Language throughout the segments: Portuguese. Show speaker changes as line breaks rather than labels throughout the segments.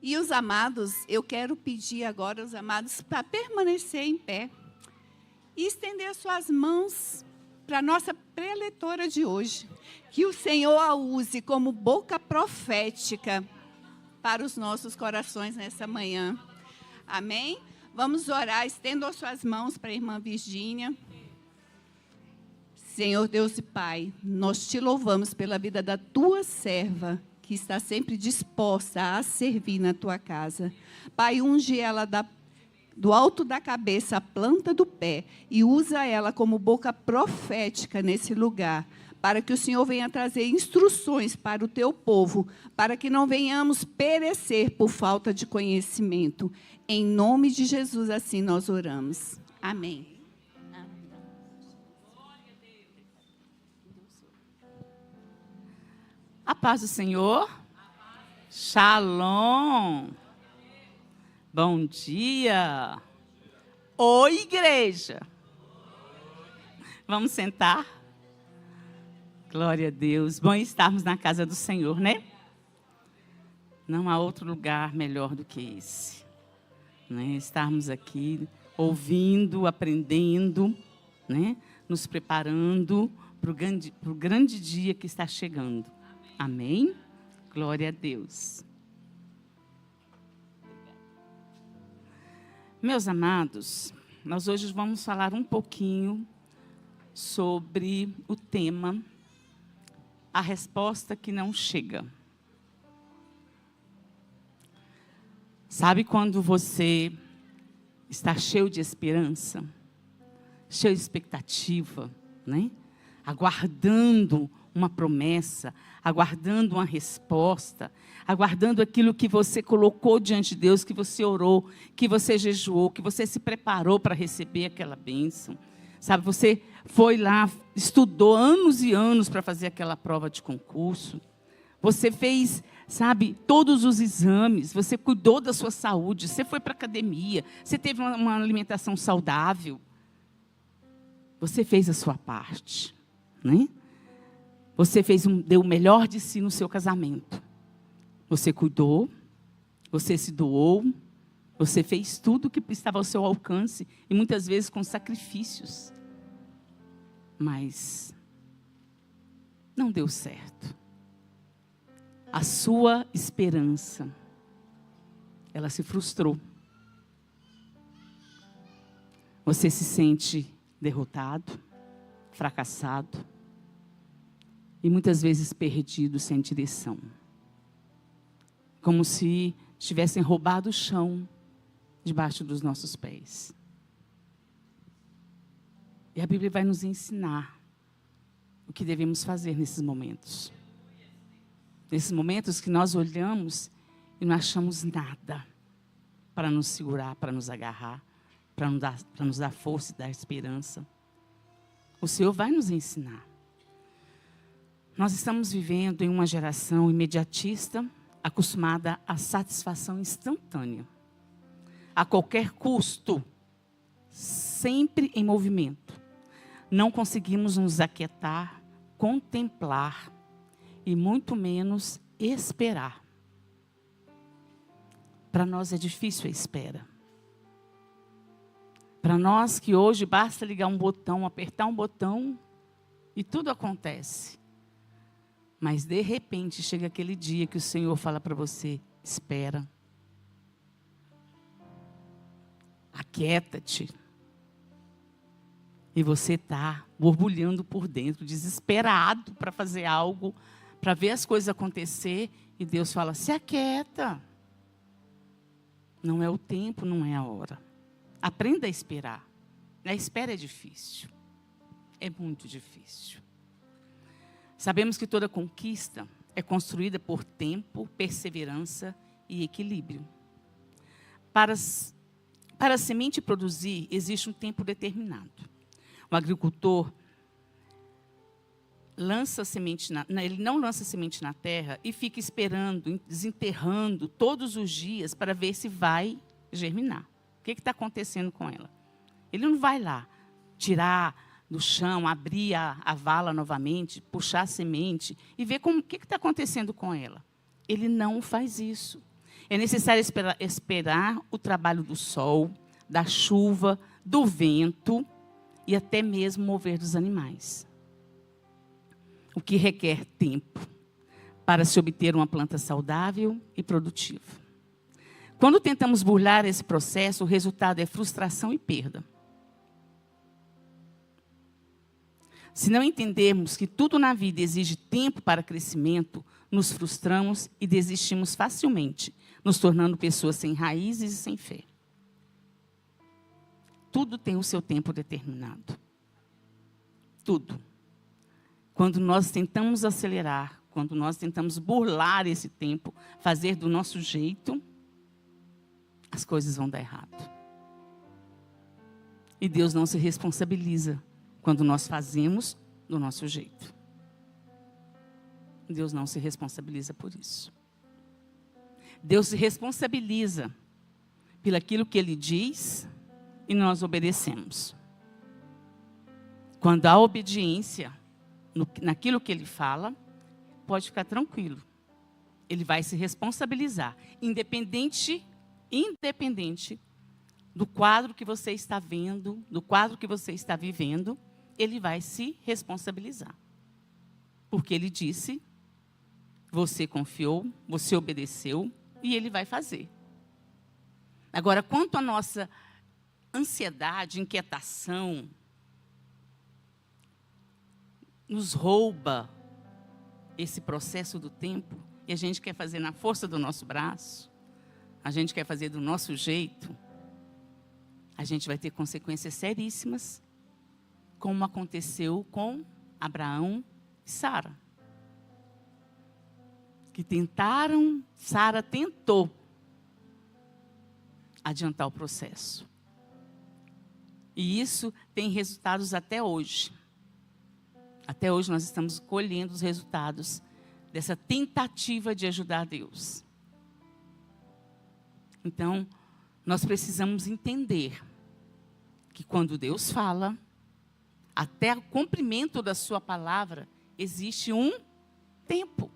E os amados, eu quero pedir agora aos amados para permanecer em pé e estender as suas mãos para a nossa preletora de hoje. Que o Senhor a use como boca profética para os nossos corações nessa manhã. Amém? Vamos orar, estendam as suas mãos para a irmã Virgínia. Senhor Deus e Pai, nós te louvamos pela vida da tua serva, que está sempre disposta a servir na tua casa. Pai, unge ela do alto da cabeça à planta do pé e usa ela como boca profética nesse lugar, para que o Senhor venha trazer instruções para o teu povo, para que não venhamos perecer por falta de conhecimento. Em nome de Jesus, assim nós oramos. Amém.
A paz do Senhor. Shalom. Bom dia. Oi, igreja. Vamos sentar? Glória a Deus. Bom estarmos na casa do Senhor, né? Não há outro lugar melhor do que esse. Né? Estarmos aqui ouvindo, aprendendo, né? Nos preparando para o grande dia que está chegando. Amém? Glória a Deus. Meus amados, nós hoje vamos falar um pouquinho sobre o tema A Resposta que Não Chega. Sabe quando você está cheio de esperança, cheio de expectativa, né? Aguardando uma promessa, aguardando uma resposta, aguardando aquilo que você colocou diante de Deus, que você orou, que você jejuou, que você se preparou para receber aquela bênção. Sabe, você foi lá, estudou anos e anos para fazer aquela prova de concurso. Você fez, sabe, todos os exames, você cuidou da sua saúde, você foi para a academia, você teve uma alimentação saudável. Você fez a sua parte, né? Você deu o melhor de si no seu casamento. Você cuidou, você se doou, você fez tudo o que estava ao seu alcance, e muitas vezes com sacrifícios. Mas não deu certo. A sua esperança, ela se frustrou. Você se sente derrotado, fracassado, e muitas vezes perdido, sem direção. Como se tivessem roubado o chão debaixo dos nossos pés. E a Bíblia vai nos ensinar o que devemos fazer nesses momentos. Nesses momentos que nós olhamos e não achamos nada para nos segurar, para nos agarrar, para nos dar força e dar esperança. O Senhor vai nos ensinar. Nós estamos vivendo em uma geração imediatista, acostumada à satisfação instantânea. A qualquer custo, sempre em movimento. Não conseguimos nos aquietar, contemplar e muito menos esperar. Para nós é difícil a espera. Para nós que hoje basta ligar um botão, apertar um botão e tudo acontece. Mas de repente chega aquele dia que o Senhor fala para você, espera. Aquieta-te. E você está borbulhando por dentro, desesperado para fazer algo, para ver as coisas acontecer. E Deus fala, se aquieta. Não é o tempo, não é a hora. Aprenda a esperar. A espera é difícil. É muito difícil. Sabemos que toda conquista é construída por tempo, perseverança e equilíbrio. Para a semente produzir, existe um tempo determinado. O agricultor ele não lança semente na terra e fica esperando, desenterrando todos os dias para ver se vai germinar. O que está acontecendo com ela? Ele não vai lá tirar do chão, abrir a vala novamente, puxar a semente e ver o que está acontecendo com ela. Ele não faz isso. É necessário esperar o trabalho do sol, da chuva, do vento e até mesmo mover dos animais. O que requer tempo para se obter uma planta saudável e produtiva. Quando tentamos burlar esse processo, o resultado é frustração e perda. Se não entendermos que tudo na vida exige tempo para crescimento, nos frustramos e desistimos facilmente, nos tornando pessoas sem raízes e sem fé. Tudo tem o seu tempo determinado. Tudo. Quando nós tentamos acelerar, quando nós tentamos burlar esse tempo, fazer do nosso jeito, as coisas vão dar errado. E Deus não se responsabiliza quando nós fazemos do nosso jeito. Deus não se responsabiliza por isso. Deus se responsabiliza pelo aquilo que Ele diz e nós obedecemos. Quando há obediência naquilo que Ele fala, pode ficar tranquilo. Ele vai se responsabilizar, independente do quadro que você está vendo, do quadro que você está vivendo, Ele vai se responsabilizar. Porque Ele disse, você confiou, você obedeceu e Ele vai fazer. Agora, quanto à nossa ansiedade, inquietação, nos rouba esse processo do tempo e a gente quer fazer na força do nosso braço, a gente quer fazer do nosso jeito, a gente vai ter consequências seríssimas, como aconteceu com Abraão e Sara. Que tentaram, Sara tentou adiantar o processo. E isso tem resultados até hoje. Até hoje nós estamos colhendo os resultados dessa tentativa de ajudar Deus. Então, nós precisamos entender que quando Deus fala, até o cumprimento da sua palavra, existe um tempo.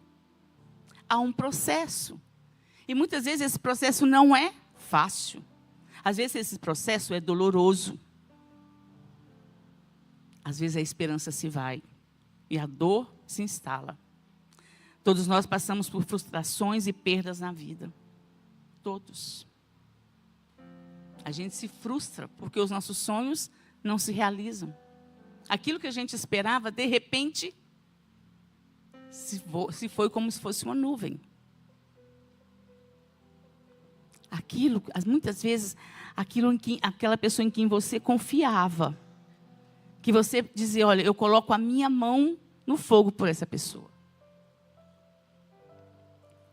Há um processo. E muitas vezes esse processo não é fácil. Às vezes esse processo é doloroso. Às vezes a esperança se vai e a dor se instala. Todos nós passamos por frustrações e perdas na vida. Todos. A gente se frustra porque os nossos sonhos não se realizam. Aquilo que a gente esperava, de repente, se foi como se fosse uma nuvem. Muitas vezes, aquela pessoa em quem você confiava, que você dizia, olha, eu coloco a minha mão no fogo por essa pessoa.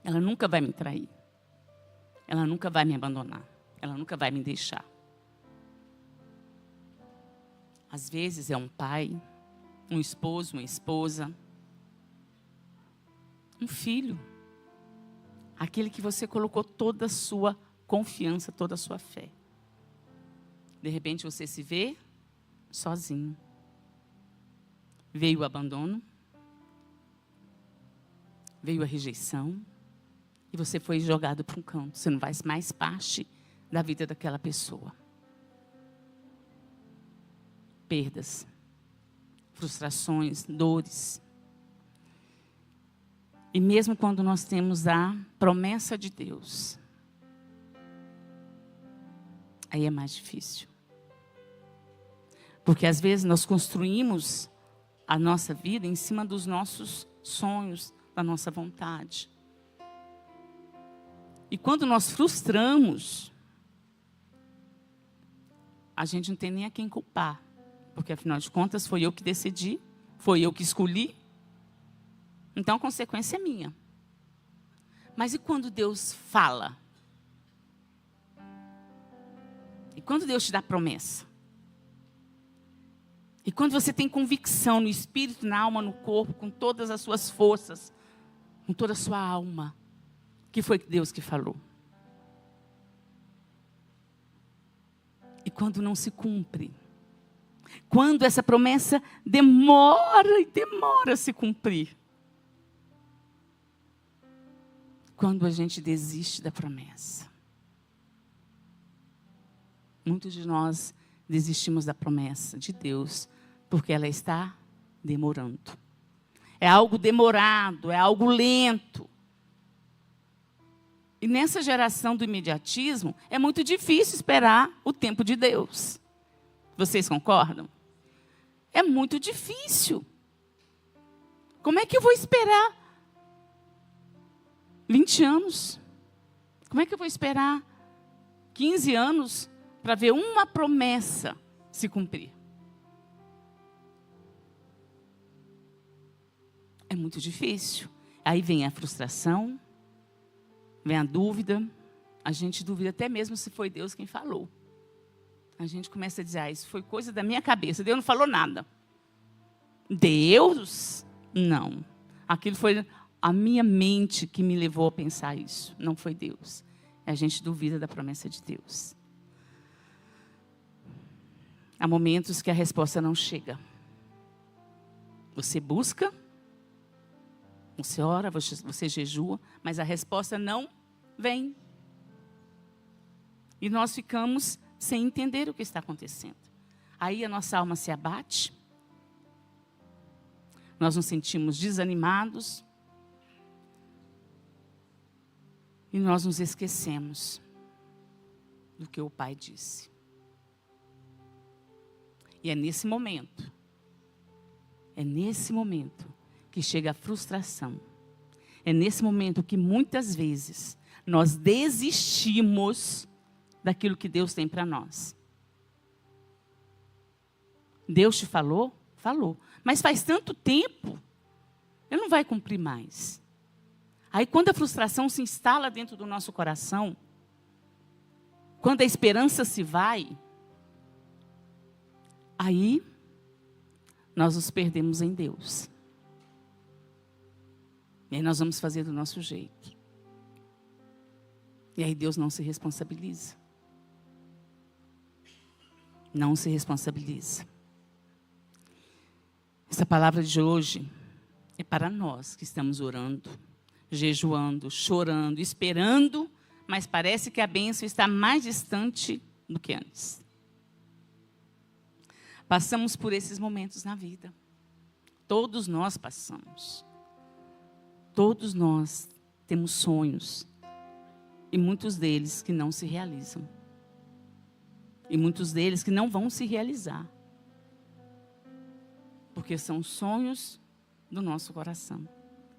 Ela nunca vai me trair. Ela nunca vai me abandonar. Ela nunca vai me deixar. Às vezes é um pai, um esposo, uma esposa, um filho. Aquele que você colocou toda a sua confiança, toda a sua fé. De repente você se vê sozinho. Veio o abandono, veio a rejeição, e você foi jogado para um canto. Você não faz mais parte da vida daquela pessoa. Perdas, frustrações, dores. E mesmo quando nós temos a promessa de Deus, aí é mais difícil. Porque às vezes nós construímos a nossa vida em cima dos nossos sonhos, da nossa vontade. E quando nós frustramos, a gente não tem nem a quem culpar. Porque afinal de contas foi eu que decidi, foi eu que escolhi. Então a consequência é minha. Mas e quando Deus fala? E quando Deus te dá promessa? E quando você tem convicção no espírito, na alma, no corpo, com todas as suas forças, com toda a sua alma, que foi Deus que falou? E quando não se cumpre? Quando essa promessa demora e demora a se cumprir? quando a gente desiste da promessa. Muitos de nós desistimos da promessa de Deus porque ela está demorando. É algo demorado, é algo lento. E nessa geração do imediatismo, é muito difícil esperar o tempo de Deus. Vocês concordam? É muito difícil. Como é que eu vou esperar 20 anos? Como é que eu vou esperar 15 anos para ver uma promessa se cumprir? É muito difícil. Aí vem a frustração, vem a dúvida. A gente duvida até mesmo se foi Deus quem falou. A gente começa a dizer, isso foi coisa da minha cabeça. Deus não falou nada. Deus? Não. Aquilo foi a minha mente que me levou a pensar isso. Não foi Deus. A gente duvida da promessa de Deus. Há momentos que a resposta não chega. Você busca, você ora, você jejua, mas a resposta não vem. E nós ficamos sem entender o que está acontecendo. Aí a nossa alma se abate. Nós nos sentimos desanimados. E nós nos esquecemos do que o Pai disse. E é nesse momento que chega a frustração. É nesse momento que muitas vezes nós desistimos daquilo que Deus tem para nós. Deus te falou? Falou. Mas faz tanto tempo, Ele não vai cumprir mais. Aí quando a frustração se instala dentro do nosso coração, quando a esperança se vai, aí nós nos perdemos em Deus. E aí nós vamos fazer do nosso jeito. E aí Deus não se responsabiliza. Não se responsabiliza. Essa palavra de hoje é para nós que estamos orando, jejuando, chorando, esperando, mas parece que a bênção está mais distante do que antes. Passamos por esses momentos na vida. Todos nós passamos. Todos nós temos sonhos. E muitos deles que não se realizam. E muitos deles que não vão se realizar. Porque são sonhos do nosso coração.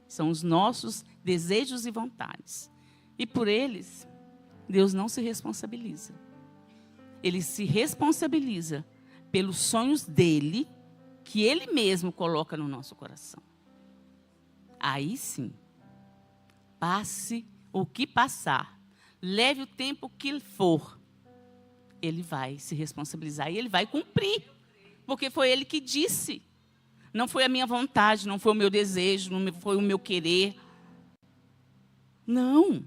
São os nossos desejos e vontades. E por eles, Deus não se responsabiliza. Ele se responsabiliza pelos sonhos dele, que ele mesmo coloca no nosso coração. Aí sim, passe o que passar, leve o tempo que for, ele vai se responsabilizar e ele vai cumprir. Porque foi ele que disse. Não foi a minha vontade, não foi o meu desejo, não foi o meu querer. Não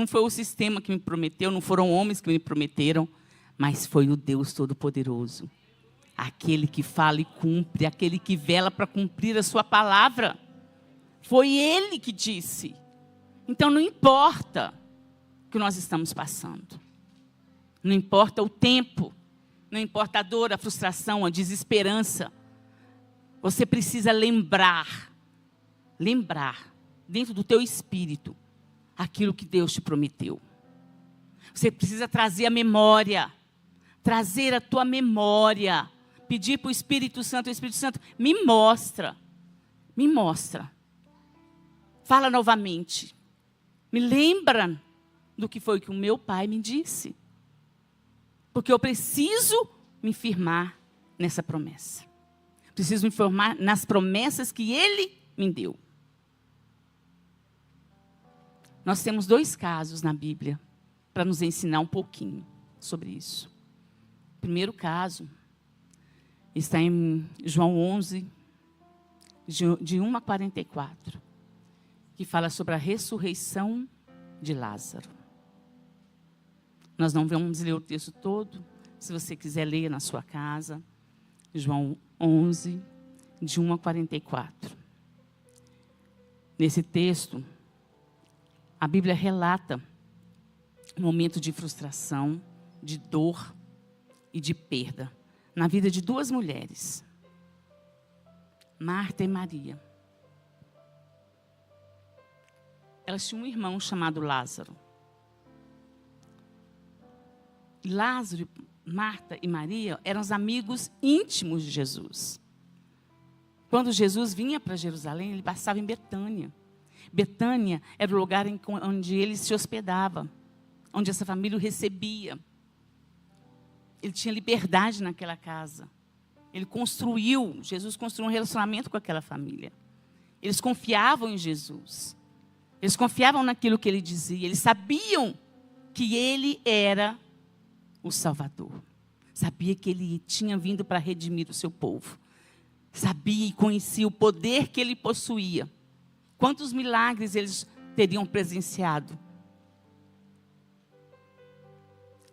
foi o sistema que me prometeu, não foram homens que me prometeram, mas foi o Deus Todo-Poderoso. Aquele que fala e cumpre, aquele que vela para cumprir a sua palavra. Foi Ele que disse. Então não importa o que nós estamos passando. Não importa o tempo, não importa a dor, a frustração, a desesperança. Você precisa lembrar dentro do teu espírito aquilo que Deus te prometeu. Você precisa trazer a memória, trazer a tua memória, pedir para o Espírito Santo, me mostra, fala novamente, me lembra do que foi que o meu pai me disse, porque eu preciso me firmar nessa promessa. Preciso me formar nas promessas que Ele me deu. Nós temos 2 casos na Bíblia para nos ensinar um pouquinho sobre isso. O primeiro caso está em João 11, de 1 a 44, que fala sobre a ressurreição de Lázaro. Nós não vamos ler o texto todo. Se você quiser ler na sua casa, João 11, de 1 a 44. Nesse texto, a Bíblia relata um momento de frustração, de dor e de perda na vida de duas mulheres, Marta e Maria. Elas tinham um irmão chamado Lázaro. Lázaro, Marta e Maria eram os amigos íntimos de Jesus. Quando Jesus vinha para Jerusalém, ele passava em Betânia. Betânia era o lugar onde ele se hospedava, onde essa família o recebia. Ele tinha liberdade naquela casa. Jesus construiu um relacionamento com aquela família. Eles confiavam em Jesus. Eles confiavam naquilo que ele dizia. Eles sabiam que ele era o Salvador. Sabia que ele tinha vindo para redimir o seu povo. Sabia e conhecia o poder que ele possuía. Quantos milagres eles teriam presenciado.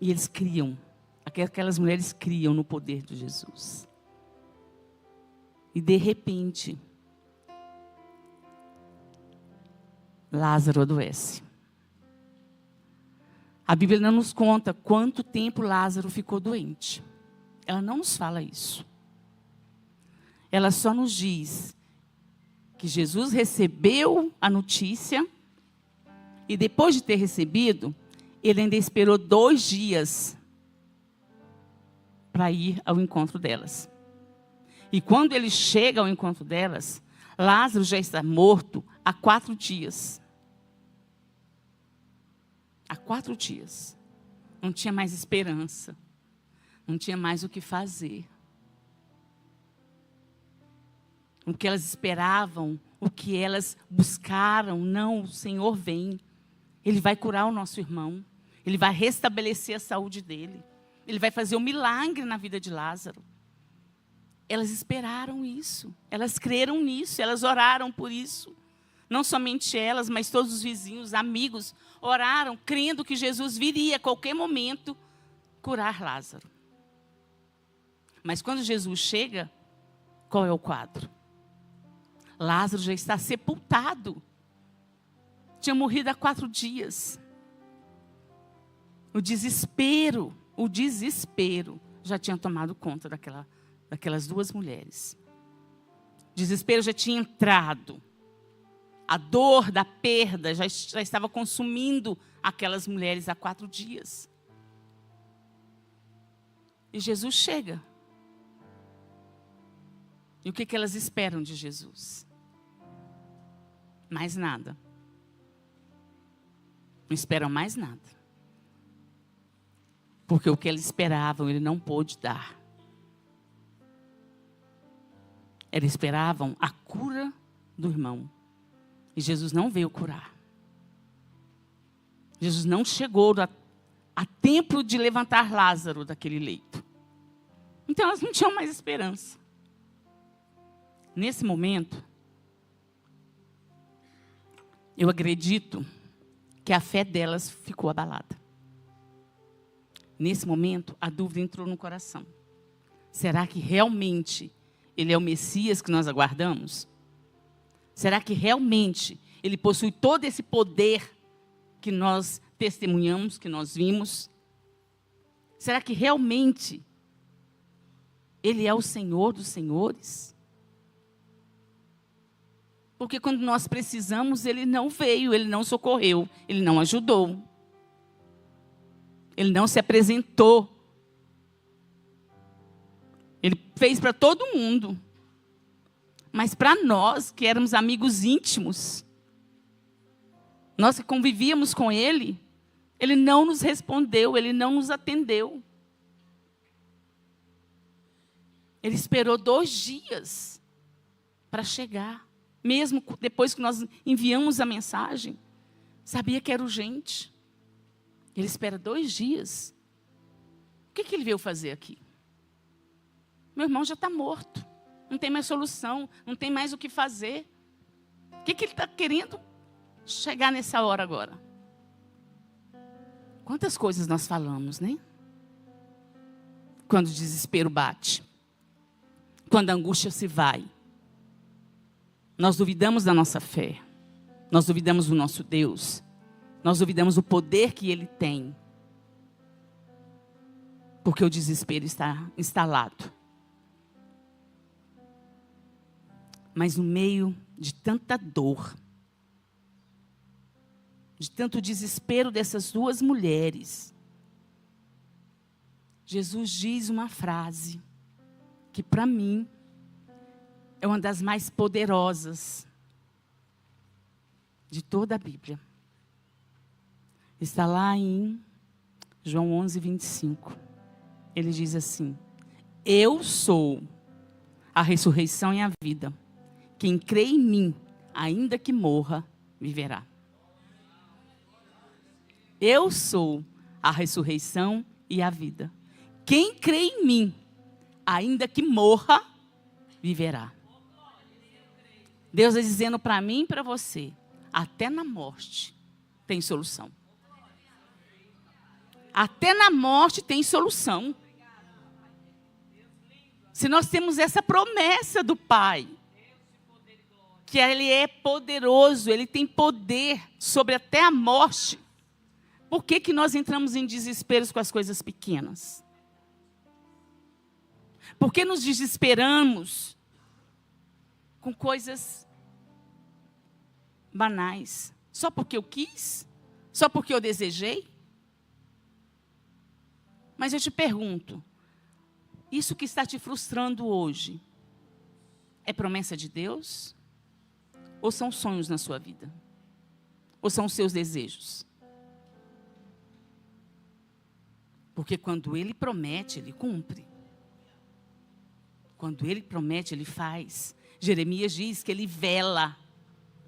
E eles criam. Aquelas mulheres criam no poder de Jesus. E de repente, Lázaro adoece. A Bíblia não nos conta quanto tempo Lázaro ficou doente. Ela não nos fala isso. Ela só nos diz que Jesus recebeu a notícia e depois de ter recebido, ele ainda esperou 2 dias para ir ao encontro delas. E quando ele chega ao encontro delas, Lázaro já está morto há 4 dias. Há 4 dias. Não tinha mais esperança. Não tinha mais o que fazer. O que elas esperavam, o que elas buscaram, não, o Senhor vem. Ele vai curar o nosso irmão. Ele vai restabelecer a saúde dele. Ele vai fazer um milagre na vida de Lázaro. Elas esperaram isso. Elas creram nisso. Elas oraram por isso. Não somente elas, mas todos os vizinhos, amigos, oraram, crendo que Jesus viria a qualquer momento curar Lázaro. Mas quando Jesus chega, qual é o quadro? Lázaro já está sepultado. Tinha morrido há 4 dias. O desespero já tinha tomado conta daquelas 2 mulheres. O desespero já tinha entrado. A dor da perda já estava consumindo aquelas mulheres há 4 dias. E Jesus chega. E o que elas esperam de Jesus? Mais nada. Não esperam mais nada. Porque o que eles esperavam, ele não pôde dar. Eles esperavam a cura do irmão. E Jesus não veio curar. Jesus não chegou a tempo de levantar Lázaro daquele leito. Então elas não tinham mais esperança. Nesse momento, eu acredito que a fé delas ficou abalada. Nesse momento, a dúvida entrou no coração. Será que realmente ele é o Messias que nós aguardamos? Será que realmente ele possui todo esse poder que nós testemunhamos, que nós vimos? Será que realmente ele é o Senhor dos senhores? Porque quando nós precisamos, ele não veio, ele não socorreu, ele não ajudou. Ele não se apresentou. Ele fez para todo mundo. Mas para nós, que éramos amigos íntimos, nós que convivíamos com ele, ele não nos respondeu, ele não nos atendeu. Ele esperou 2 dias para chegar. Mesmo depois que nós enviamos a mensagem, sabia que era urgente. Ele espera 2 dias. O que ele veio fazer aqui? Meu irmão já está morto. Não tem mais solução, não tem mais o que fazer. O que ele está querendo chegar nessa hora agora? Quantas coisas nós falamos, né? Quando o desespero bate. Quando a angústia se vai. Nós duvidamos da nossa fé. Nós duvidamos do nosso Deus. Nós duvidamos do poder que Ele tem. Porque o desespero está instalado. Mas no meio de tanta dor, de tanto desespero dessas duas mulheres, Jesus diz uma frase que para mim é uma das mais poderosas de toda a Bíblia. Está lá em João 11, 25. Ele diz assim: eu sou a ressurreição e a vida. Quem crê em mim, ainda que morra, viverá. Eu sou a ressurreição e a vida. Quem crê em mim, ainda que morra, viverá. Deus está dizendo para mim e para você, até na morte tem solução. Até na morte tem solução. Se nós temos essa promessa do Pai, que Ele é poderoso, Ele tem poder sobre até a morte, por que que nós entramos em desesperos com as coisas pequenas? Por que nos desesperamos com coisas banais? Só porque eu quis? Só porque eu desejei? Mas eu te pergunto, isso que está te frustrando hoje, é promessa de Deus? Ou são sonhos na sua vida? Ou são os seus desejos? Porque quando Ele promete, Ele cumpre. Quando Ele promete, Ele faz. Jeremias diz que Ele vela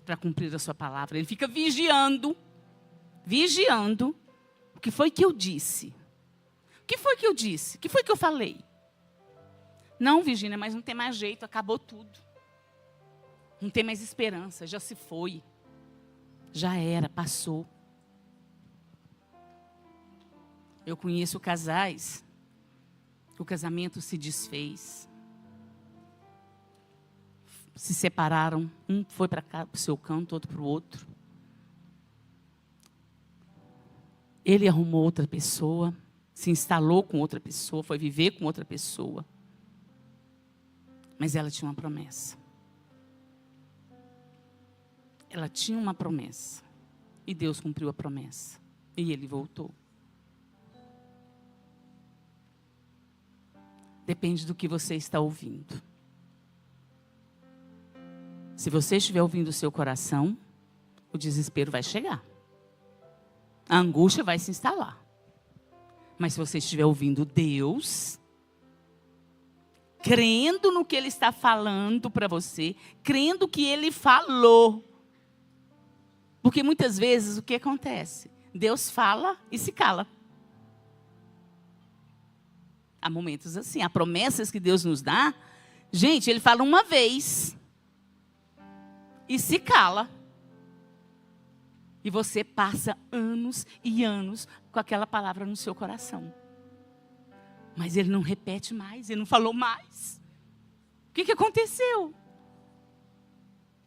para cumprir a sua palavra. Ele fica vigiando. Vigiando. O que foi que eu disse? O que foi que eu disse? O que foi que eu falei? Não, Virgínia, mas não tem mais jeito, acabou tudo. Não tem mais esperança, já se foi. Já era, passou. Eu conheço casais, o casamento se desfez. Se separaram, um foi para cá, para o seu canto, outro para o outro. Ele arrumou outra pessoa, se instalou com outra pessoa, foi viver com outra pessoa. Mas ela tinha uma promessa. Ela tinha uma promessa. E Deus cumpriu a promessa. E ele voltou. Depende do que você está ouvindo. Se você estiver ouvindo o seu coração, o desespero vai chegar. A angústia vai se instalar. Mas se você estiver ouvindo Deus, crendo no que Ele está falando para você, crendo que Ele falou. Porque muitas vezes o que acontece? Deus fala e se cala. Há momentos assim, há promessas que Deus nos dá. Gente, Ele fala uma vez e se cala. E você passa anos e anos com aquela palavra no seu coração. Mas Ele não repete mais, Ele não falou mais. O que aconteceu?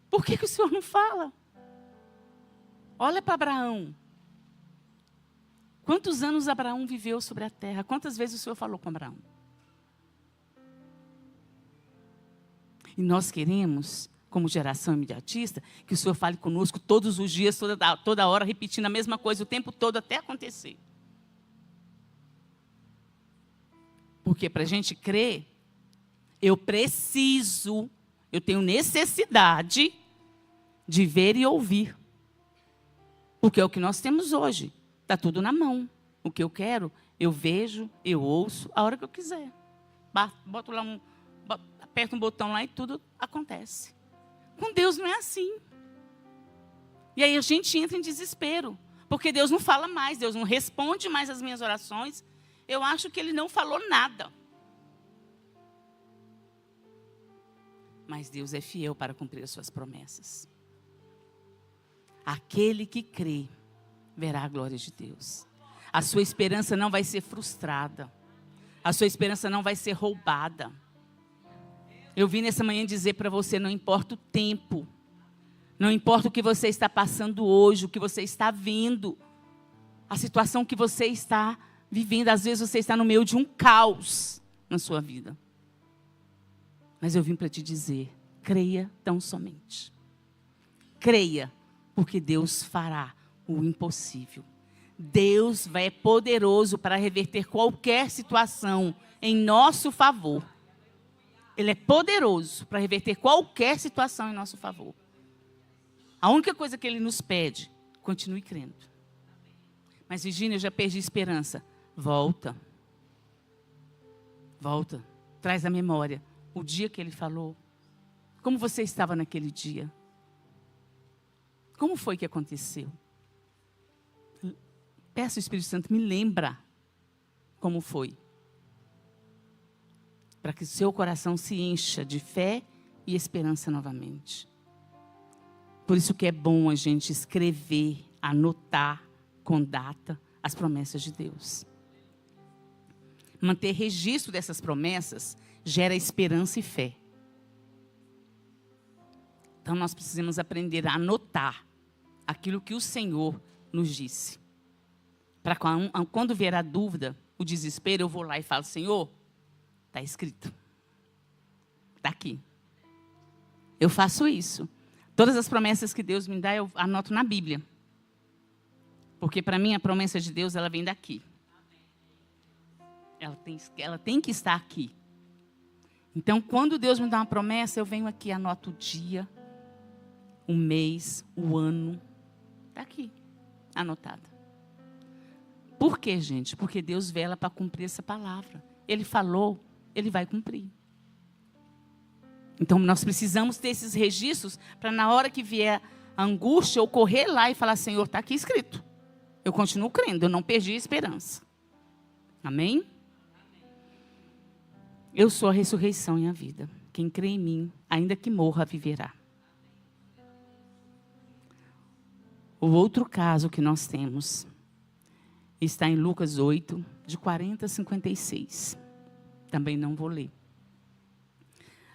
Por que o Senhor não fala? Olha para Abraão. Quantos anos Abraão viveu sobre a terra? Quantas vezes o Senhor falou com Abraão? E nós queremos, como geração imediatista, que o Senhor fale conosco todos os dias, toda hora, repetindo a mesma coisa o tempo todo até acontecer. Porque para a gente crer, eu tenho necessidade de ver e ouvir. Porque é o que nós temos hoje. Está tudo na mão. O que eu quero, eu vejo, eu ouço, a hora que eu quiser. Boto lá aperto um botão lá e tudo acontece. Com Deus não é assim. E aí a gente entra em desespero. Porque Deus não fala mais, Deus não responde mais as minhas orações. Eu acho que Ele não falou nada. Mas Deus é fiel para cumprir as suas promessas. Aquele que crê, verá a glória de Deus. A sua esperança não vai ser frustrada. A sua esperança não vai ser roubada. Eu vim nessa manhã dizer para você, não importa o tempo. Não importa o que você está passando hoje, o que você está vendo, a situação que você está vivendo. Às vezes você está no meio de um caos na sua vida. Mas eu vim para te dizer, creia tão somente. Creia, porque Deus fará o impossível. Deus é poderoso para reverter qualquer situação em nosso favor. Ele é poderoso para reverter qualquer situação em nosso favor. A única coisa que Ele nos pede, continue crendo. Mas Virgínia, eu já perdi esperança. Volta. Volta. Traz à memória o dia que Ele falou. Como você estava naquele dia? Como foi que aconteceu? Peça ao Espírito Santo, me lembra como foi. Para que o seu coração se encha de fé e esperança novamente. Por isso que é bom a gente escrever, anotar com data as promessas de Deus. Manter registro dessas promessas gera esperança e fé. Então nós precisamos aprender a anotar aquilo que o Senhor nos disse. Para quando vier a dúvida, o desespero, eu vou lá e falo, Senhor, está escrito. Está aqui. Eu faço isso. Todas as promessas que Deus me dá, eu anoto na Bíblia. Porque para mim a promessa de Deus, ela vem daqui. Ela tem que estar aqui. Então, quando Deus me dá uma promessa, eu venho aqui, anoto o dia, o mês, o ano. Está aqui, anotada. Por quê, gente? Porque Deus vela para cumprir essa palavra. Ele falou, Ele vai cumprir. Então, nós precisamos ter esses registros para na hora que vier a angústia, eu correr lá e falar, Senhor, está aqui escrito. Eu continuo crendo, eu não perdi a esperança. Amém? Eu sou a ressurreição e a vida. Quem crê em mim, ainda que morra, viverá. O outro caso que nós temos está em Lucas 8, de 40 a 56. Também não vou ler.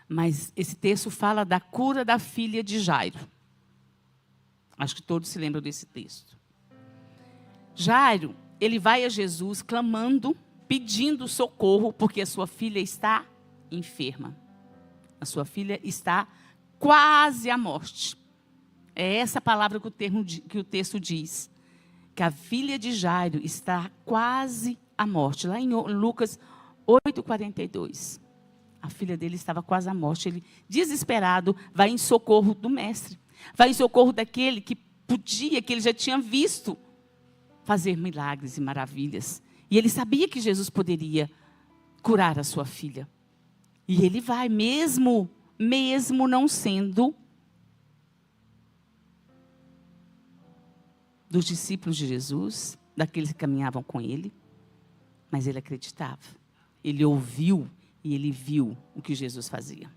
Mas esse texto fala da cura da filha de Jairo. Acho que todos se lembram desse texto. Jairo, ele vai a Jesus clamando, pedindo socorro, porque a sua filha está enferma. A sua filha está quase à morte. É essa palavra que o texto diz. Que a filha de Jairo está quase à morte. Lá em Lucas 8:42. A filha dele estava quase à morte. Ele, desesperado, vai em socorro do mestre. Vai em socorro daquele que podia, que ele já tinha visto fazer milagres e maravilhas. E ele sabia que Jesus poderia curar a sua filha. E ele vai, mesmo não sendo dos discípulos de Jesus, daqueles que caminhavam com ele, mas ele acreditava. Ele ouviu e ele viu o que Jesus fazia.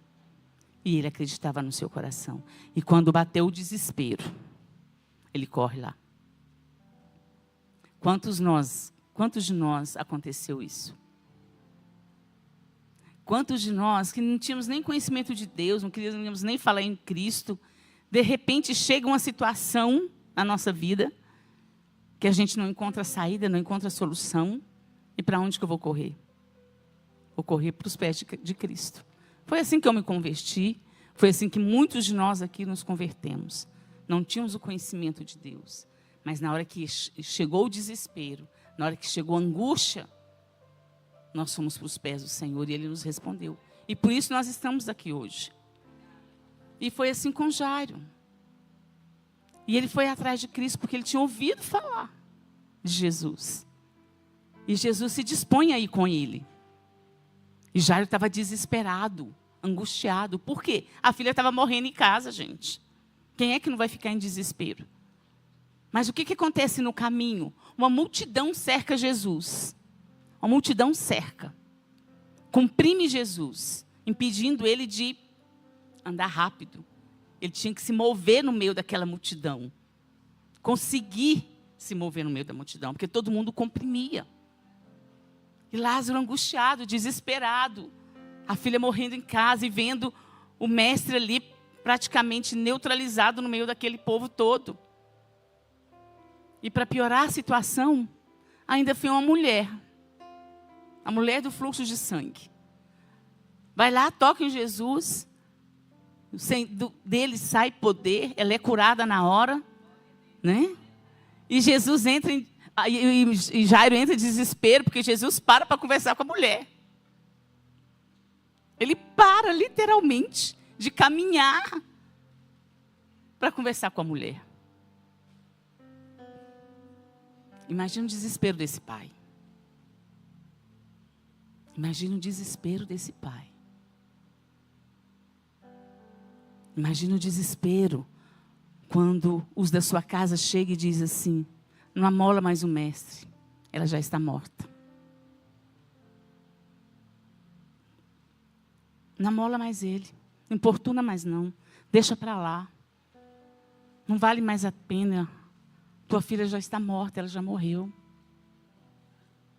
E ele acreditava no seu coração. E quando bateu o desespero, ele corre lá. Quantos de nós aconteceu isso? Quantos de nós que não tínhamos nem conhecimento de Deus, não queríamos nem falar em Cristo, de repente chega uma situação na nossa vida que a gente não encontra saída, não encontra solução, e para onde que eu vou correr? Vou correr para os pés de Cristo. Foi assim que eu me converti, foi assim que muitos de nós aqui nos convertemos. Não tínhamos o conhecimento de Deus, mas na hora que chegou o desespero, na hora que chegou a angústia, nós fomos para os pés do Senhor e Ele nos respondeu. E por isso nós estamos aqui hoje. E foi assim com Jairo. E ele foi atrás de Cristo porque ele tinha ouvido falar de Jesus. E Jesus se dispõe a ir com ele. E Jairo estava desesperado, angustiado. Por quê? A filha estava morrendo em casa, gente. Quem é que não vai ficar em desespero? Mas o que acontece no caminho? Uma multidão cerca Jesus. Uma multidão cerca. Comprime Jesus, impedindo ele de andar rápido. Ele tinha que se mover no meio daquela multidão. Conseguir se mover no meio da multidão, porque todo mundo comprimia. E Lázaro angustiado, desesperado. A filha morrendo em casa e vendo o mestre ali praticamente neutralizado no meio daquele povo todo. E para piorar a situação, ainda foi uma mulher. A mulher do fluxo de sangue. Vai lá, toca em Jesus. Dele sai poder, ela é curada na hora, né? E Jesus entra e Jairo entra em desespero, porque Jesus para conversar com a mulher. Ele para literalmente de caminhar para conversar com a mulher. Imagina o desespero desse pai. Imagina o desespero desse pai. Imagina o desespero quando os da sua casa chegam e dizem assim: não amola mais o mestre, ela já está morta. Não amola mais ele, não importuna mais não, deixa para lá. Não vale mais a pena, tua filha já está morta, ela já morreu.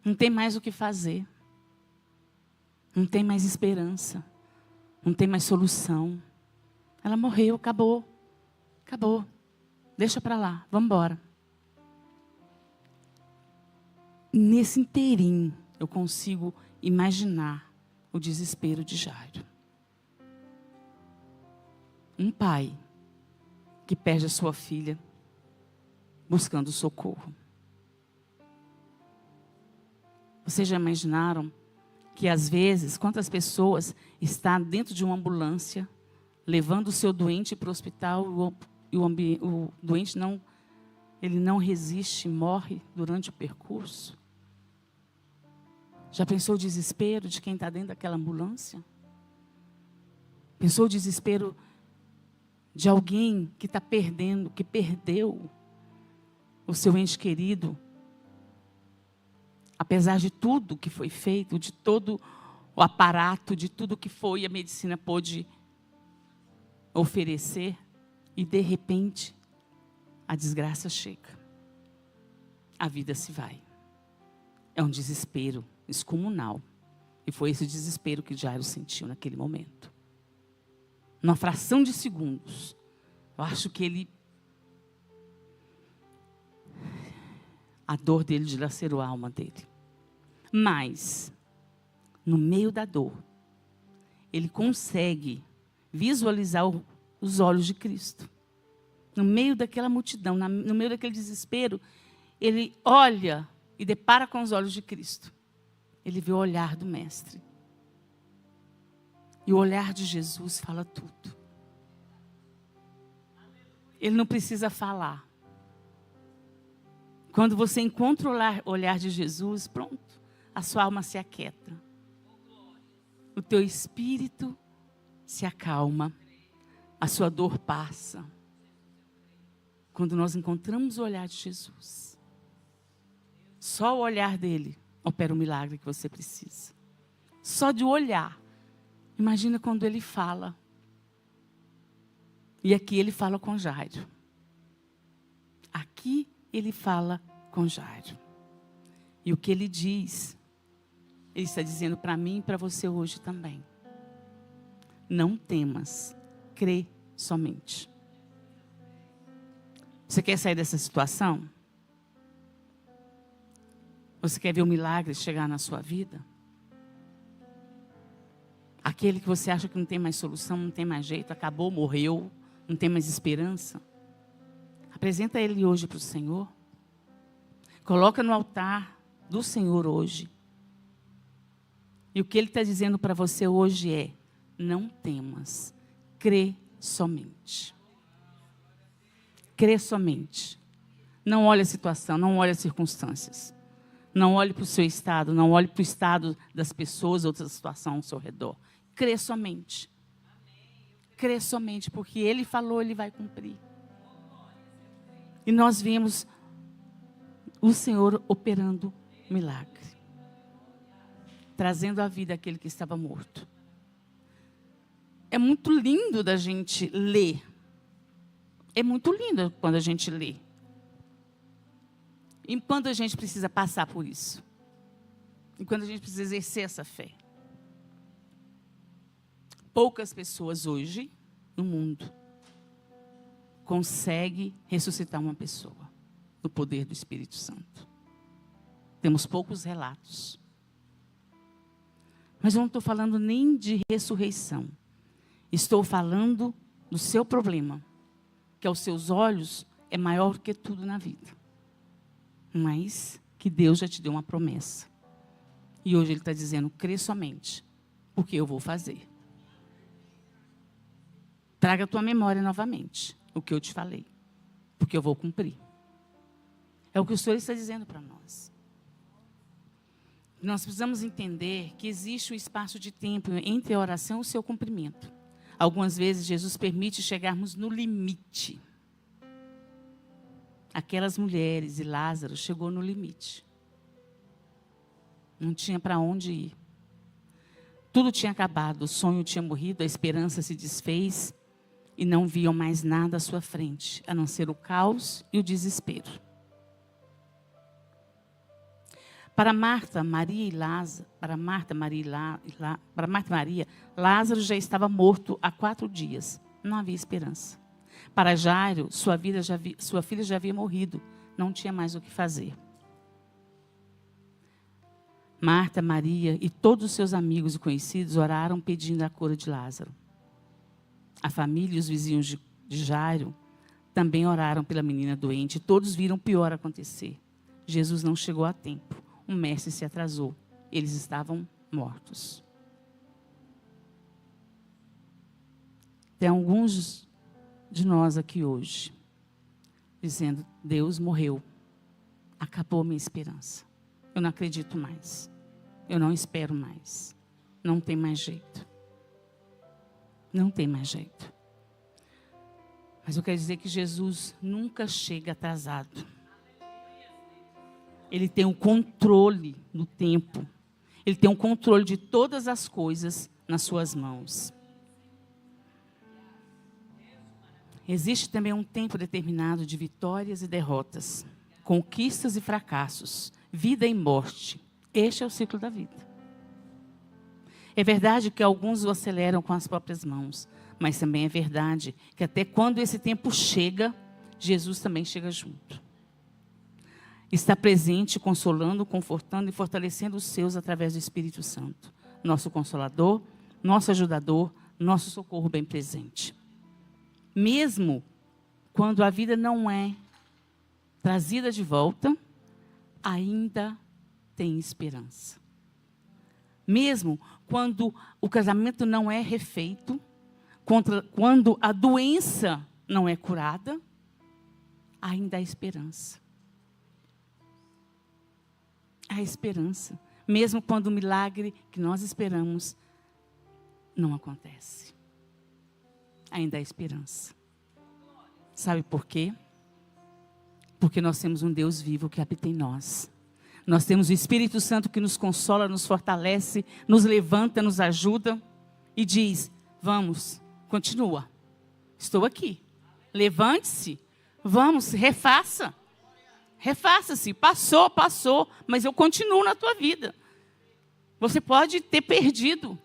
Não tem mais o que fazer. Não tem mais esperança, não tem mais solução. Ela morreu, acabou. Acabou. Deixa para lá, vamos embora. Nesse inteirinho, eu consigo imaginar o desespero de Jairo. Um pai que perde a sua filha buscando socorro. Vocês já imaginaram que às vezes, quantas pessoas estão dentro de uma ambulância, levando o seu doente para o hospital, e o doente não resiste, morre durante o percurso? Já pensou o desespero de quem está dentro daquela ambulância? Pensou o desespero de alguém que está perdendo, que perdeu o seu ente querido? Apesar de tudo que foi feito, de todo o aparato, de tudo que a medicina pôde oferecer, e de repente, a desgraça chega. A vida se vai. É um desespero descomunal. E foi esse desespero que Jairo sentiu naquele momento. Numa fração de segundos, eu acho que a dor dele dilacerou a alma dele. Mas, no meio da dor, ele consegue visualizar os olhos de Cristo. No meio daquela multidão, no meio daquele desespero, ele olha e depara com os olhos de Cristo. Ele vê o olhar do Mestre. E o olhar de Jesus fala tudo. Ele não precisa falar. Quando você encontra o olhar de Jesus, pronto, a sua alma se aquieta. O teu espírito se acalma. A sua dor passa. Quando nós encontramos o olhar de Jesus, só o olhar dele opera o milagre que você precisa. Só de olhar. Imagina quando ele fala. E aqui ele fala com Jairo. Aqui ele fala com Jairo. E o que ele diz, ele está dizendo para mim e para você hoje também. Não temas, crê somente. Você quer sair dessa situação? Você quer ver o milagre chegar na sua vida? Aquele que você acha que não tem mais solução, não tem mais jeito, acabou, morreu, não tem mais esperança. Apresenta ele hoje para o Senhor. Coloca no altar do Senhor hoje. E o que ele está dizendo para você hoje é: não temas, crê somente. Crê somente. Não olhe a situação, não olhe as circunstâncias. Não olhe para o seu estado, não olhe para o estado das pessoas, outra situação ao seu redor. Crê somente. Crê somente, porque ele falou, ele vai cumprir. E nós vemos o Senhor operando milagre. Trazendo à vida aquele que estava morto. É muito lindo da gente ler. É muito lindo quando a gente lê. E quando a gente precisa passar por isso. E quando a gente precisa exercer essa fé. Poucas pessoas hoje no mundo consegue ressuscitar uma pessoa no poder do Espírito Santo. Temos poucos relatos. Mas eu não estou falando nem de ressurreição. Estou falando do seu problema, que aos seus olhos é maior do que tudo na vida. Mas que Deus já te deu uma promessa. E hoje Ele está dizendo, crê somente, porque eu vou fazer. Traga a tua memória novamente, o que eu te falei, porque eu vou cumprir. É o que o Senhor está dizendo para nós. Nós precisamos entender que existe um espaço de tempo entre a oração e o seu cumprimento. Algumas vezes Jesus permite chegarmos no limite. Aquelas mulheres e Lázaro chegou no limite. Não tinha para onde ir. Tudo tinha acabado, o sonho tinha morrido, a esperança se desfez e não viam mais nada à sua frente, a não ser o caos e o desespero. Para Marta, Maria, Lázaro já estava morto há 4 dias. Não havia esperança. Para Jairo, sua filha já havia morrido. Não tinha mais o que fazer. Marta, Maria e todos os seus amigos e conhecidos oraram pedindo a cura de Lázaro. A família e os vizinhos de Jairo também oraram pela menina doente. Todos viram o pior acontecer. Jesus não chegou a tempo. O mestre se atrasou. Eles estavam mortos. Tem alguns de nós aqui hoje dizendo, Deus morreu. Acabou a minha esperança. Eu não acredito mais. Eu não espero mais. Não tem mais jeito. Não tem mais jeito. Mas eu quero dizer que Jesus nunca chega atrasado. Ele tem o controle do tempo. Ele tem o controle de todas as coisas nas suas mãos. Existe também um tempo determinado de vitórias e derrotas, conquistas e fracassos, vida e morte. Este é o ciclo da vida. É verdade que alguns o aceleram com as próprias mãos, mas também é verdade que até quando esse tempo chega, Jesus também chega junto. Está presente, consolando, confortando e fortalecendo os seus através do Espírito Santo. Nosso Consolador, nosso ajudador, nosso socorro bem presente. Mesmo quando a vida não é trazida de volta, ainda tem esperança. Mesmo quando o casamento não é refeito, quando a doença não é curada, ainda há esperança. Há esperança. Mesmo quando o milagre que nós esperamos não acontece. Ainda há esperança. Sabe por quê? Porque nós temos um Deus vivo que habita em nós. Nós temos o Espírito Santo que nos consola, nos fortalece, nos levanta, nos ajuda e diz, vamos, continua. Estou aqui. Levante-se. Vamos, refaça. Refaça-se, passou, mas eu continuo na tua vida. Você pode ter perdido.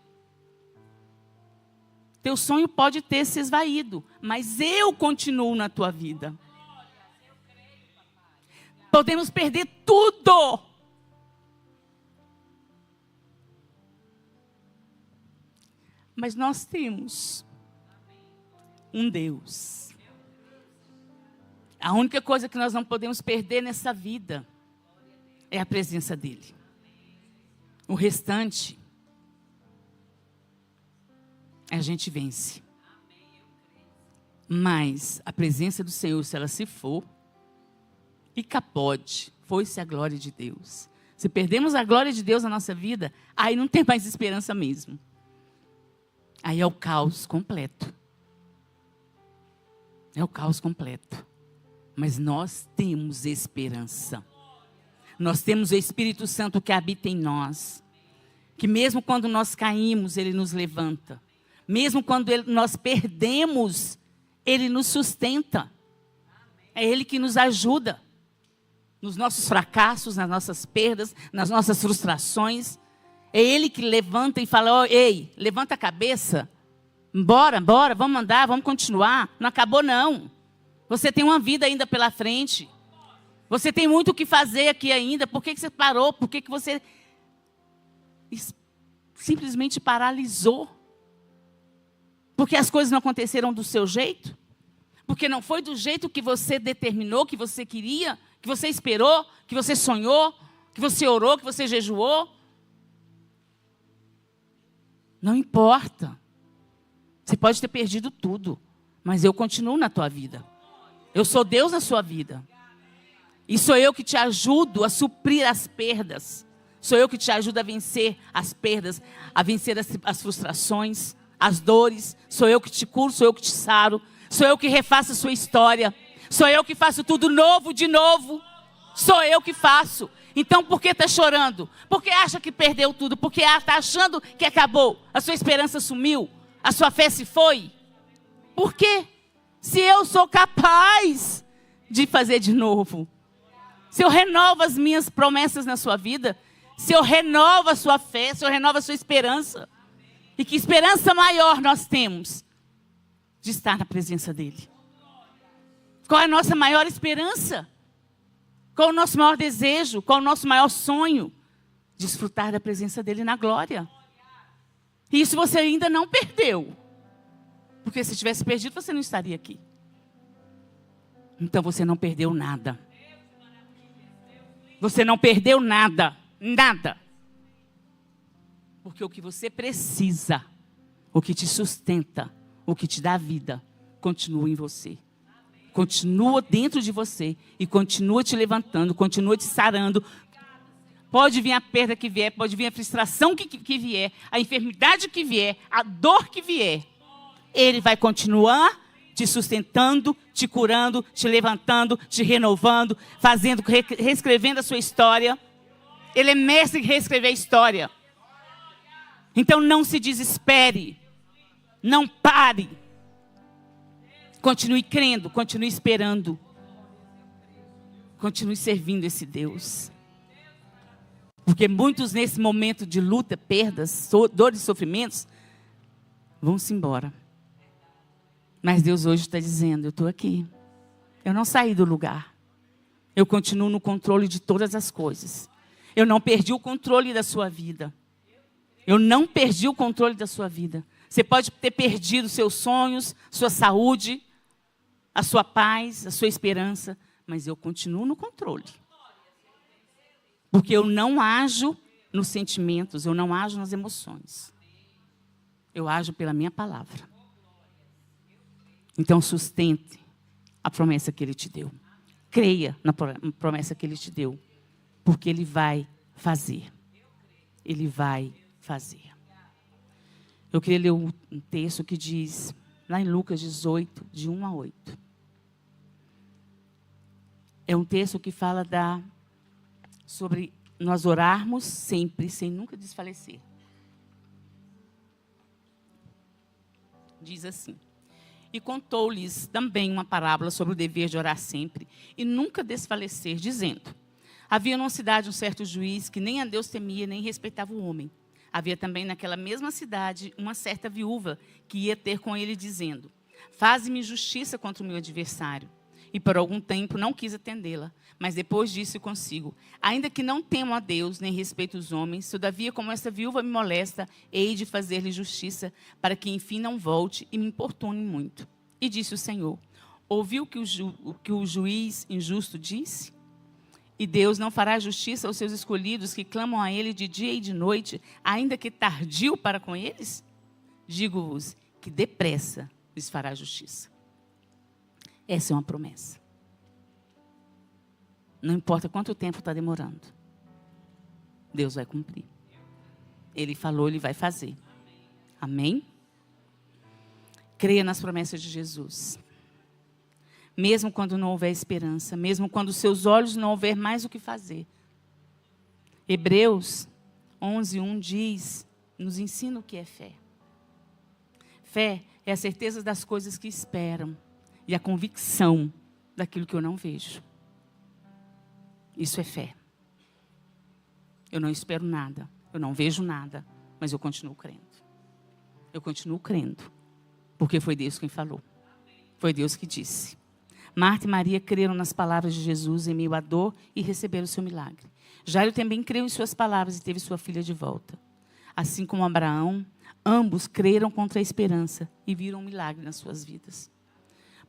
Teu sonho pode ter se esvaído, mas eu continuo na tua vida. Podemos perder tudo. Mas nós temos um Deus. A única coisa que nós não podemos perder nessa vida é a presença dEle. O restante, a gente vence. Mas a presença do Senhor, se ela se for, fica pode, foi-se a glória de Deus. Se perdemos a glória de Deus na nossa vida, aí não tem mais esperança mesmo. Aí é o caos completo. É o caos completo. Mas nós temos esperança. Nós temos o Espírito Santo que habita em nós. Que mesmo quando nós caímos, Ele nos levanta. Mesmo quando nós perdemos, Ele nos sustenta. É Ele que nos ajuda. Nos nossos fracassos, nas nossas perdas, nas nossas frustrações. É Ele que levanta e fala, ei, levanta a cabeça. Bora, bora, vamos andar, vamos continuar. Não acabou, não. Você tem uma vida ainda pela frente. Você tem muito o que fazer aqui ainda. Por que você parou? Por que você simplesmente paralisou? Porque as coisas não aconteceram do seu jeito? Porque não foi do jeito que você determinou, que você queria, que você esperou, que você sonhou, que você orou, que você jejuou? Não importa. Você pode ter perdido tudo, mas eu continuo na tua vida. Eu sou Deus na sua vida. E sou eu que te ajudo a suprir as perdas. Sou eu que te ajudo a vencer as perdas, a vencer as frustrações, as dores. Sou eu que te curo, sou eu que te saro. Sou eu que refaço a sua história. Sou eu que faço tudo novo de novo. Sou eu que faço. Então por que está chorando? Porque acha que perdeu tudo. Porque está achando que acabou. A sua esperança sumiu. A sua fé se foi. Por quê? Se eu sou capaz de fazer de novo. Se eu renovo as minhas promessas na sua vida. Se eu renovo a sua fé. Se eu renovo a sua esperança. E que esperança maior nós temos de estar na presença dEle. Qual é a nossa maior esperança? Qual é o nosso maior desejo? Qual é o nosso maior sonho? Desfrutar da presença dEle na glória. E isso você ainda não perdeu. Porque se tivesse perdido, você não estaria aqui. Então você não perdeu nada. Você não perdeu nada. Nada. Porque o que você precisa, o que te sustenta, o que te dá vida, continua em você. Continua dentro de você. E continua te levantando, continua te sarando. Pode vir a perda que vier, pode vir a frustração que vier, a enfermidade que vier, a dor que vier. Ele vai continuar te sustentando, te curando, te levantando, te renovando, fazendo, reescrevendo a sua história. Ele é mestre em reescrever a história. Então não se desespere. Não pare. Continue crendo, continue esperando. Continue servindo esse Deus. Porque muitos nesse momento de luta, perdas, dores e sofrimentos, vão-se embora. Mas Deus hoje está dizendo, eu estou aqui. Eu não saí do lugar. Eu continuo no controle de todas as coisas. Eu não perdi o controle da sua vida. Eu não perdi o controle da sua vida. Você pode ter perdido seus sonhos, sua saúde, a sua paz, a sua esperança. Mas eu continuo no controle. Porque eu não ajo nos sentimentos, eu não ajo nas emoções. Eu ajo pela minha palavra. Então sustente a promessa que Ele te deu. Creia na promessa que Ele te deu. Porque Ele vai fazer. Ele vai fazer. Eu queria ler um texto que diz, lá em Lucas 18, de 1 a 8. É um texto que fala sobre nós orarmos sempre, sem nunca desfalecer. Diz assim: e contou-lhes também uma parábola sobre o dever de orar sempre e nunca desfalecer, dizendo: havia numa cidade um certo juiz que nem a Deus temia, nem respeitava o homem. Havia também naquela mesma cidade uma certa viúva que ia ter com ele, dizendo: faze-me justiça contra o meu adversário. E por algum tempo não quis atendê-la, mas depois disse consigo: ainda que não temo a Deus, nem respeito os homens, todavia como essa viúva me molesta, hei de fazer-lhe justiça, para que enfim não volte e me importune muito. E disse o Senhor: ouviu o que o juiz injusto disse? E Deus não fará justiça aos seus escolhidos, que clamam a Ele de dia e de noite, ainda que tardio para com eles? Digo-vos que depressa lhes fará justiça. Essa é uma promessa. Não importa quanto tempo está demorando. Deus vai cumprir. Ele falou, Ele vai fazer. Amém? Creia nas promessas de Jesus. Mesmo quando não houver esperança. Mesmo quando seus olhos não houver mais o que fazer. Hebreus 11:1 diz, nos ensina o que é fé. Fé é a certeza das coisas que esperam. E a convicção daquilo que eu não vejo. Isso é fé. Eu não espero nada. Eu não vejo nada. Mas eu continuo crendo. Eu continuo crendo. Porque foi Deus quem falou. Foi Deus que disse. Marta e Maria creram nas palavras de Jesus em meio à dor e receberam o seu milagre. Jairo também creu em suas palavras e teve sua filha de volta. Assim como Abraão, ambos creram contra a esperança e viram um milagre nas suas vidas.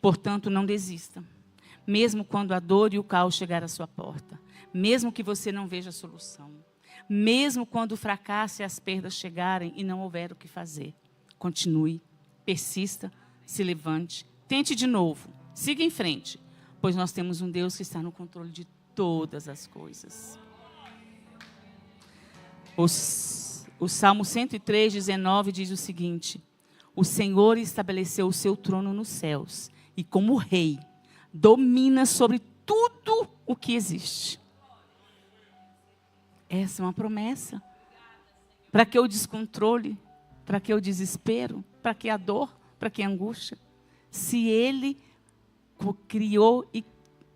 Portanto, não desista. Mesmo quando a dor e o caos chegar à sua porta. Mesmo que você não veja a solução. Mesmo quando o fracasso e as perdas chegarem e não houver o que fazer. Continue, persista, se levante, tente de novo. Siga em frente, pois nós temos um Deus que está no controle de todas as coisas. O Salmo 103, 19 diz o seguinte: o Senhor estabeleceu o seu trono nos céus e como rei, domina sobre tudo o que existe. Essa é uma promessa. Para que o descontrole? Para que o desespero? Para que a dor? Para que a angústia? Se Ele criou e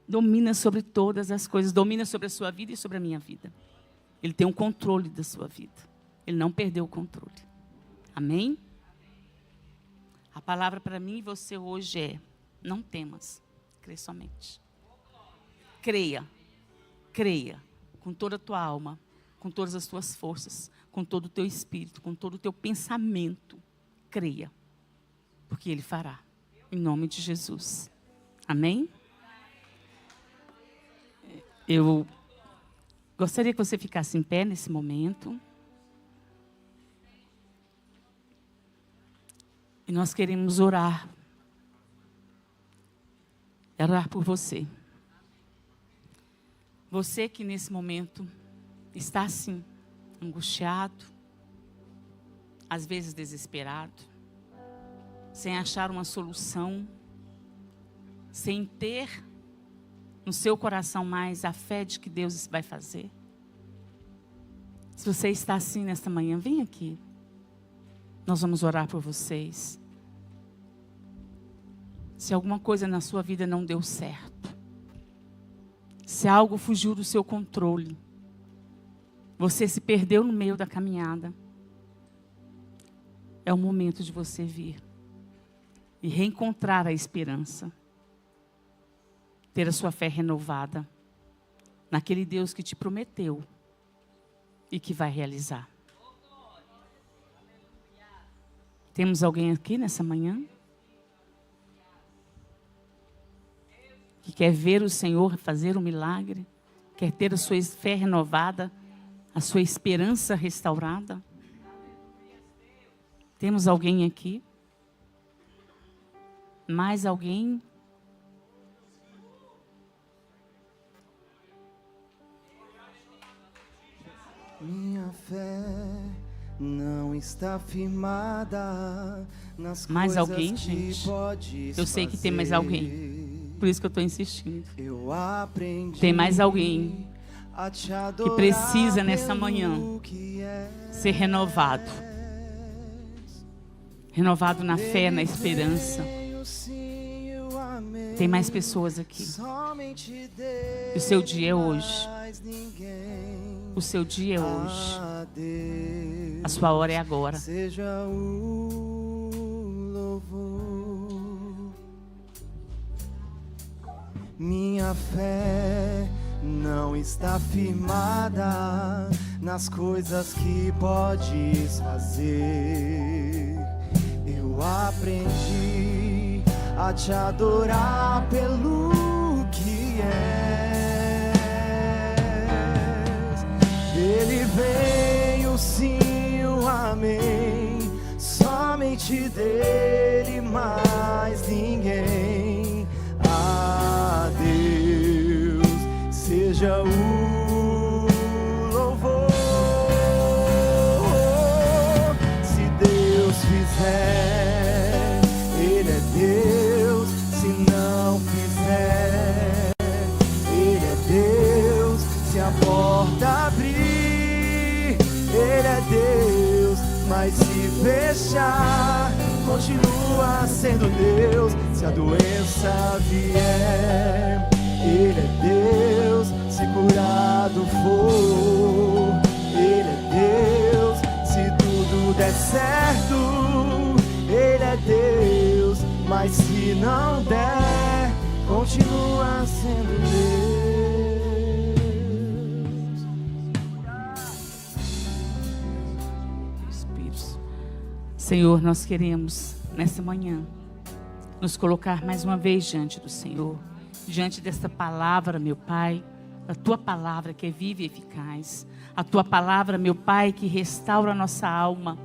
domina sobre todas as coisas, domina sobre a sua vida e sobre a minha vida. Ele tem um controle da sua vida. Ele não perdeu o controle. Amém? A palavra para mim e você hoje é: não temas, crê somente. Creia, creia com toda a tua alma, com todas as tuas forças, com todo o teu espírito, com todo o teu pensamento. Creia, porque Ele fará, em nome de Jesus. Amém? Eu gostaria que você ficasse em pé nesse momento. E nós queremos orar. Orar por você. Você que nesse momento está assim, angustiado, às vezes desesperado, sem achar uma solução, sem ter no seu coração mais a fé de que Deus vai fazer. Se você está assim nesta manhã, vem aqui. Nós vamos orar por vocês. Se alguma coisa na sua vida não deu certo, se algo fugiu do seu controle, você se perdeu no meio da caminhada, é o momento de você vir e reencontrar a esperança. Ter a sua fé renovada naquele Deus que te prometeu e que vai realizar. Temos alguém aqui nessa manhã que quer ver o Senhor fazer um milagre, quer ter a sua fé renovada, a sua esperança restaurada? Temos alguém aqui? Mais alguém?
Minha fé não está firmada nas
mais
coisas
alguém,
que
gente?
podes
Eu sei que tem mais alguém.
fazer.
Por isso que eu estou insistindo.
Eu aprendi
Tem mais alguém
a te
que
adorar
precisa nessa manhã
pelo que
ser renovado. Renovado na fé, na esperança. Tem mais pessoas aqui. O seu dia é hoje. O seu dia é hoje. A sua hora é agora.
Seja o louvor. Minha fé não está firmada nas coisas que podes fazer. Eu aprendi a te adorar pelo que és. Ele veio, sim, o amém. Somente dele, mais ninguém. A Deus seja o louvor. Se Deus fizer, Ele é Deus. Se não fizer, Ele é Deus. Se a porta abrir, Ele é Deus. Mas se fechar, continua sendo Deus. Se a doença vier, Ele é Deus. Se curado for, Ele é Deus. Se tudo der certo, Ele é Deus. mas se não der, continua sendo Deus.
Espírito. Senhor, nós queremos nessa manhã nos colocar mais uma vez diante do Senhor, diante desta palavra, meu Pai, a Tua palavra que é viva e eficaz, a Tua palavra, meu Pai, que restaura a nossa alma,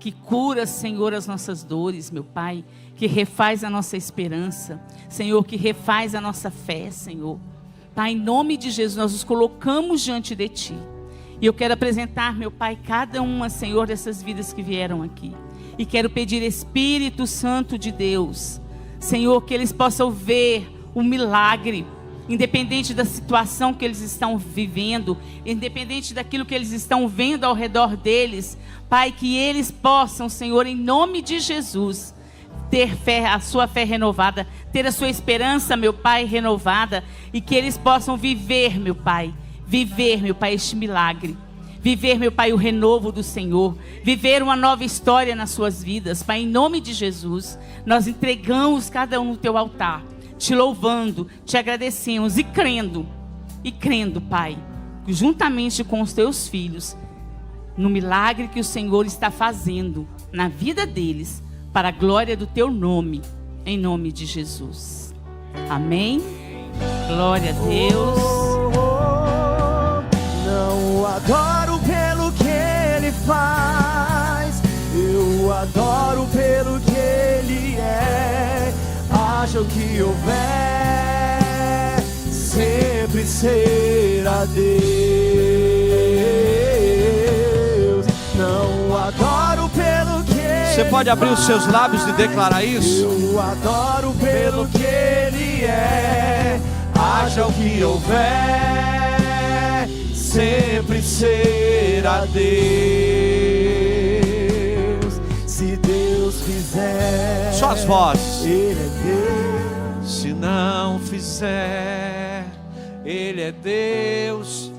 que cura, Senhor, as nossas dores, meu Pai, que refaz a nossa esperança, Senhor, que refaz a nossa fé, Senhor. Pai, em nome de Jesus, nós nos colocamos diante de Ti. E eu quero apresentar, meu Pai, cada uma, Senhor, dessas vidas que vieram aqui. E quero pedir, Espírito Santo de Deus, Senhor, que eles possam ver o milagre, independente da situação que eles estão vivendo, independente daquilo que eles estão vendo ao redor deles, Pai, que eles possam, Senhor, em nome de Jesus, ter fé, a sua fé renovada, ter a sua esperança, meu Pai, renovada, e que eles possam viver, meu Pai, este milagre, viver, meu Pai, o renovo do Senhor, viver uma nova história nas suas vidas, Pai, em nome de Jesus, nós entregamos cada um no Teu altar, te louvando, te agradecemos e crendo, Pai, juntamente com os Teus filhos, no milagre que o Senhor está fazendo na vida deles, para a glória do Teu nome, em nome de Jesus. Amém. Glória a Deus.
Não o adoro pelo que Ele faz, eu o adoro pelo que Ele é. Haja o que houver, sempre será Deus. Não o adoro pelo que
Você pode abrir os seus lábios e declarar isso?
eu adoro pelo que Ele é. Haja o que houver, sempre será Deus. Se Deus fizer,
Só as vozes.
Ele é Deus.
Se não fizer, Ele é Deus.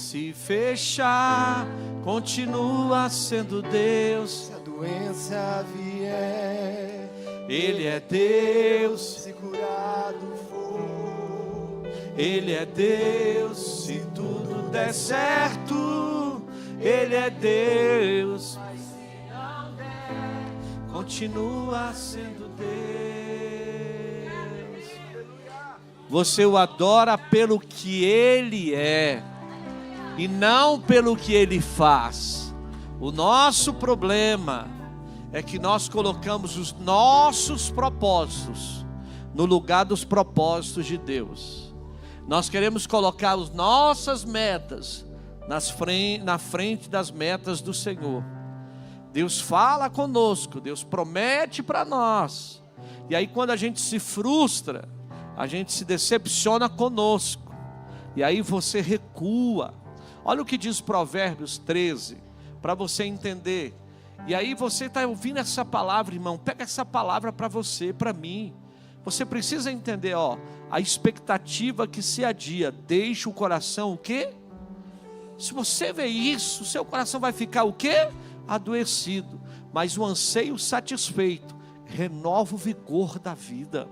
Se fechar, continua sendo Deus.
Se a doença vier,
Ele é Deus.
se curado for,
Ele é Deus. Se tudo der certo, Ele é Deus. Mas se não der, continua sendo Deus. Você o adora pelo que Ele é e não pelo que Ele faz. O nosso problema é que nós colocamos os nossos propósitos no lugar dos propósitos de Deus. Nós queremos colocar as nossas metas na frente das metas do Senhor. Deus fala conosco, Deus promete para nós. E aí quando a gente se frustra, a gente se decepciona conosco. E aí você recua. Olha o que diz Provérbios 13, para você entender. E aí você está ouvindo essa palavra, irmão, pega essa palavra para você, para mim. Você precisa entender, a expectativa que se adia, deixa o coração o quê? Se você vê isso, o seu coração vai ficar o quê? Adoecido. Mas o anseio satisfeito renova o vigor da vida.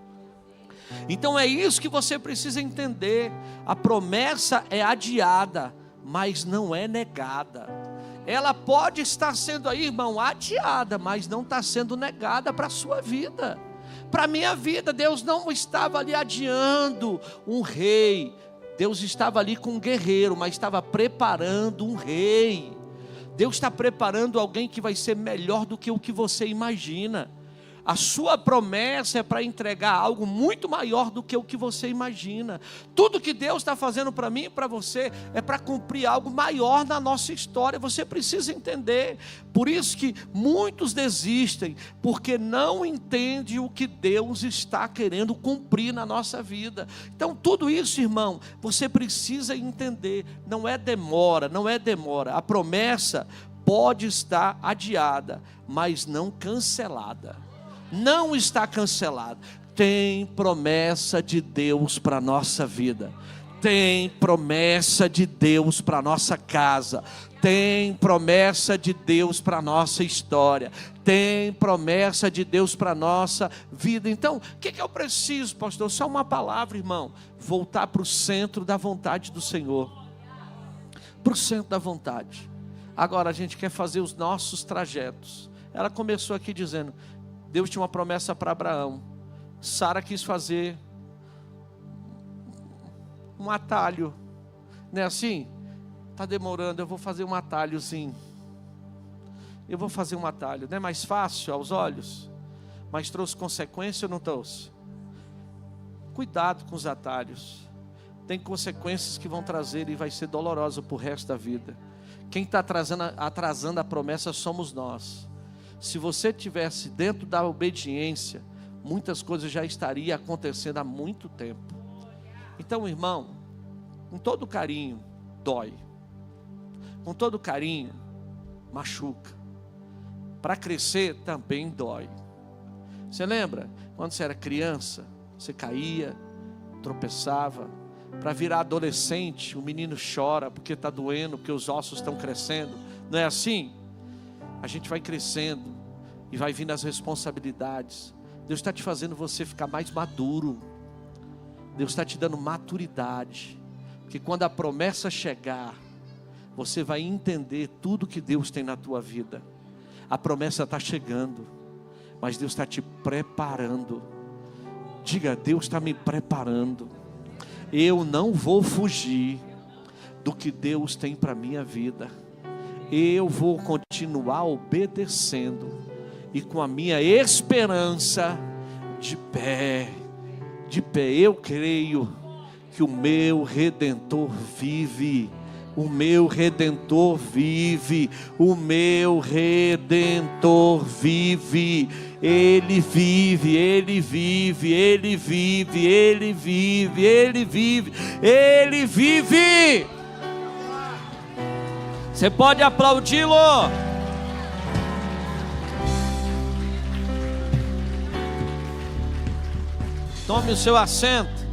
Então é isso que você precisa entender. A promessa é adiada, mas não é negada. Ela pode estar sendo aí, irmão, adiada, mas não está sendo negada para a sua vida. Para a minha vida, Deus não estava ali adiando um rei. Deus estava ali com um guerreiro, mas estava preparando um rei. Deus está preparando alguém que vai ser melhor do que o que você imagina. A sua promessa é para entregar algo muito maior do que o que você imagina. Tudo que Deus está fazendo para mim e para você é para cumprir algo maior na nossa história. Você precisa entender. Por isso que muitos desistem, porque não entendem o que Deus está querendo cumprir na nossa vida. Então tudo isso, irmão, você precisa entender. Não é demora, não é demora. A promessa pode estar adiada, mas não cancelada. Não está cancelado. Tem promessa de Deus para a nossa vida. Tem promessa de Deus para a nossa casa. Tem promessa de Deus para a nossa história. Tem promessa de Deus para a nossa vida. Então, o que eu preciso, pastor? Só uma palavra, irmão. Voltar para o centro da vontade do Senhor. Para o centro da vontade. Agora a gente quer fazer os nossos trajetos. Ela começou aqui dizendo, Deus tinha uma promessa para Abraão. Sara quis fazer um atalho. Não é assim? Está demorando, eu vou fazer um atalhozinho. Eu vou fazer um atalho. Não é mais fácil aos olhos? Mas trouxe consequência ou não trouxe? Cuidado com os atalhos. Tem consequências que vão trazer e vai ser dolorosa para o resto da vida. Quem está atrasando a promessa somos nós. Se você estivesse dentro da obediência, muitas coisas já estariam acontecendo há muito tempo. Então, irmão, com todo carinho, dói. Com todo carinho, machuca. Para crescer também dói. Você lembra? Quando você era criança, você caía, tropeçava. Para virar adolescente, o menino chora porque está doendo, porque os ossos estão crescendo. Não é assim? A gente vai crescendo e vai vindo as responsabilidades. Deus está te fazendo você ficar mais maduro. Deus está te dando maturidade. Porque quando a promessa chegar, você vai entender tudo que Deus tem na tua vida. A promessa está chegando, mas Deus está te preparando. Diga, Deus está me preparando. Eu não vou fugir do que Deus tem para a minha vida. Eu vou continuar obedecendo e com a minha esperança de pé. Eu creio que o meu Redentor vive. O meu Redentor vive, o meu Redentor vive, Ele vive, Ele vive, Ele vive, Ele vive, Ele vive, Ele vive. Você pode aplaudi-lo. Tome o seu assento.